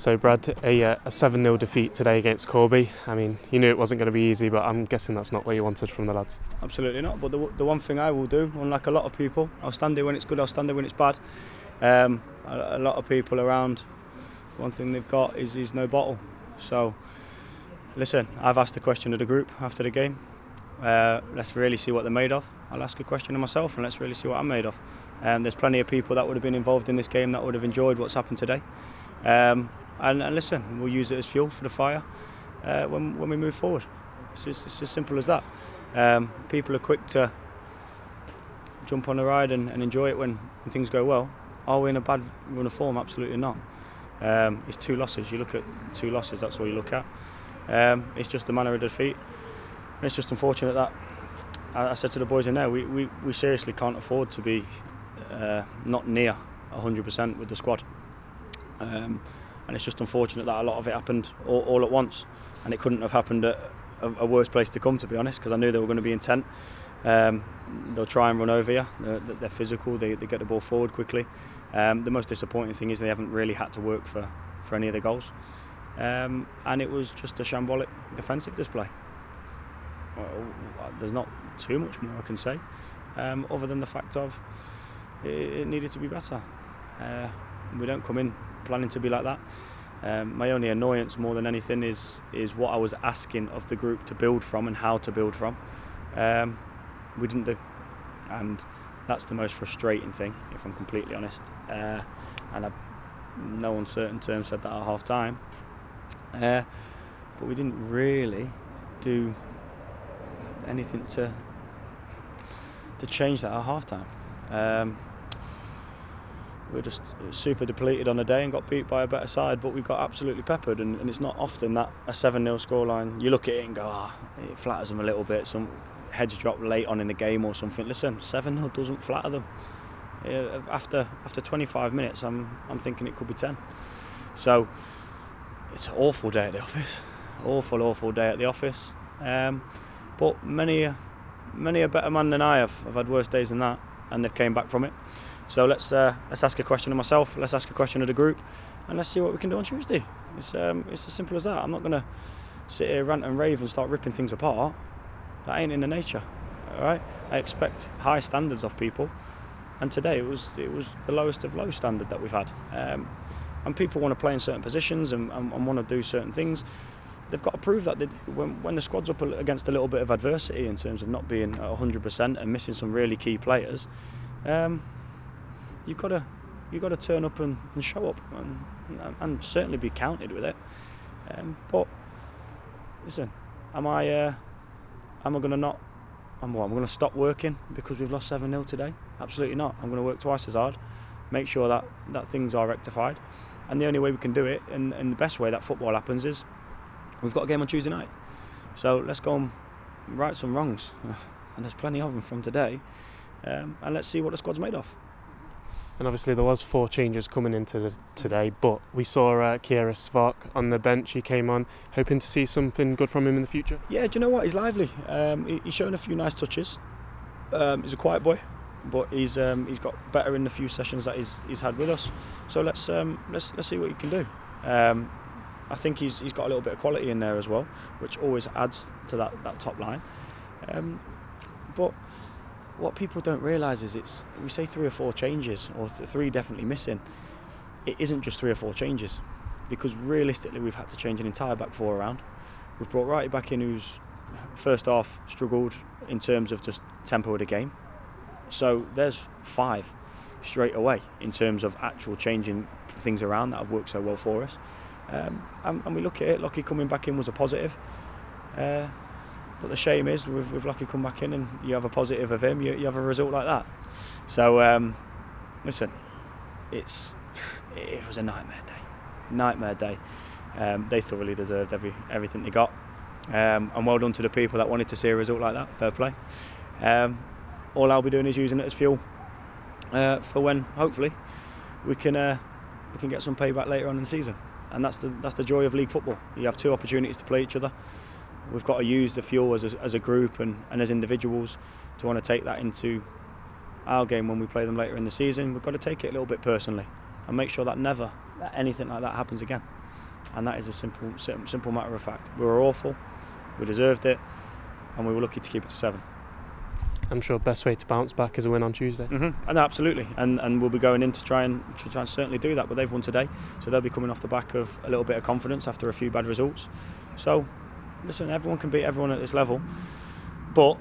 So Brad, a 7-0 defeat today against Corby. I mean, you knew it wasn't going to be easy, but I'm guessing that's not what you wanted from the lads. Absolutely not, but the one thing I will do, unlike a lot of people, I'll stand there when it's good, I'll stand there when it's bad. A lot of people around, one thing they've got is no bottle. So, listen, I've asked a question of the group after the game. Let's really see what they're made of. I'll ask a question of myself and let's really see what I'm made of. There's plenty of people that would have been involved in this game that would have enjoyed what's happened today. And listen, we'll use it as fuel for the fire when we move forward. It's as simple as that. People are quick to jump on the ride and enjoy it when things go well. Are we in a bad run of form? Absolutely not. It's 2 losses. You look at 2 losses, that's all you look at. It's just the manner of defeat. And it's just unfortunate that, I said to the boys in there, we seriously can't afford to be not near 100% with the squad. And it's just unfortunate that a lot of it happened all at once, and it couldn't have happened at a worse place to come, to be honest, because I knew they were going to be intent. They'll try and run over you. They're physical. They get the ball forward quickly. The most disappointing thing is they haven't really had to work for any of the goals, and it was just a shambolic defensive display. Well, there's not too much more I can say, other than the fact of it needed to be better. We don't come in planning to be like that. My only annoyance more than anything is what I was asking of the group to build from and how to build from. We didn't do, and that's the most frustrating thing, if I'm completely honest. And I, no uncertain terms, said that at half time. But we didn't really do anything to change that at half time. We're just super depleted on the day and got beat by a better side, but we got absolutely peppered, and it's not often that a 7-0 scoreline, you look at it and go, it flatters them a little bit, some heads drop late on in the game or something. Listen, 7-0 doesn't flatter them. After 25 minutes, I'm thinking it could be 10. So it's an awful day at the office, awful day at the office. But many a better man than I have had worse days than that, and they've came back from it. So let's ask a question of myself, let's ask a question of the group, and let's see what we can do on Tuesday. It's as simple as that. I'm not going to sit here, rant and rave and start ripping things apart. That ain't in the nature. All right? I expect high standards of people, and today it was the lowest of low standard that we've had. And people want to play in certain positions and want to do certain things. They've got to prove that when the squad's up against a little bit of adversity in terms of not being at 100% and missing some really key players. You've got to turn up and show up and certainly be counted with it. But listen, am I going to not? I'm going to stop working because we've lost 7-0 today? Absolutely not. I'm going to work twice as hard, make sure that things are rectified, and the only way we can do it, and the best way that football happens, is we've got a game on Tuesday night. So let's go and right some wrongs, and there's plenty of them from today, and let's see what the squad's made of. And obviously there was 4 changes coming into today, but we saw Kieran Svark on the bench. He came on, hoping to see something good from him in the future. Yeah, do you know what? He's lively. He's shown a few nice touches. He's a quiet boy, but he's got better in the few sessions that he's had with us. So let's see what he can do. I think he's got a little bit of quality in there as well, which always adds to that top line. But what people don't realise is we say 3 or 4 changes, or 3 definitely missing. It isn't just 3 or 4 changes, because realistically we've had to change an entire back 4 around. We've brought Righty back in, who's first half struggled in terms of just tempo of the game. So there's 5 straight away in terms of actual changing things around that have worked so well for us. And we look at it, Lockie coming back in was a positive. But the shame is, with Lockie come back in and you have a positive of him, you have a result like that. So, listen, it was a nightmare day. They thoroughly deserved everything they got. And well done to the people that wanted to see a result like that. Fair play. All I'll be doing is using it as fuel for when, hopefully, we can get some payback later on in the season. And that's the joy of league football. You have 2 opportunities to play each other. We've got to use the fuel as a group and as individuals to want to take that into our game when we play them later in the season. We've got to take it a little bit personally and make sure that never anything like that happens again. and that is a simple matter of fact. We were awful, we deserved it, and we were lucky to keep it to 7. I'm sure best way to bounce back is a win on Tuesday. And absolutely, and we'll be going in to try and certainly do that. But they've won today, so they'll be coming off the back of a little bit of confidence after a few bad results. So, listen, everyone can beat everyone at this level, but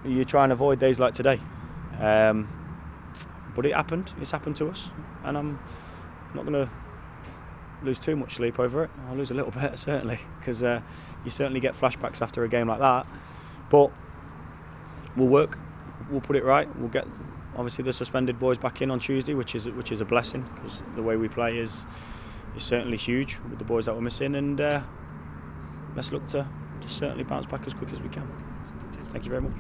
you try and avoid days like today. But it happened. It's happened to us, and I'm not going to lose too much sleep over it. I'll lose a little bit certainly, because you certainly get flashbacks after a game like that. But we'll work. We'll put it right. We'll get obviously the suspended boys back in on Tuesday, which is a blessing, because the way we play is certainly huge with the boys that we're missing. And let's look to certainly bounce back as quick as we can. Thank you very much.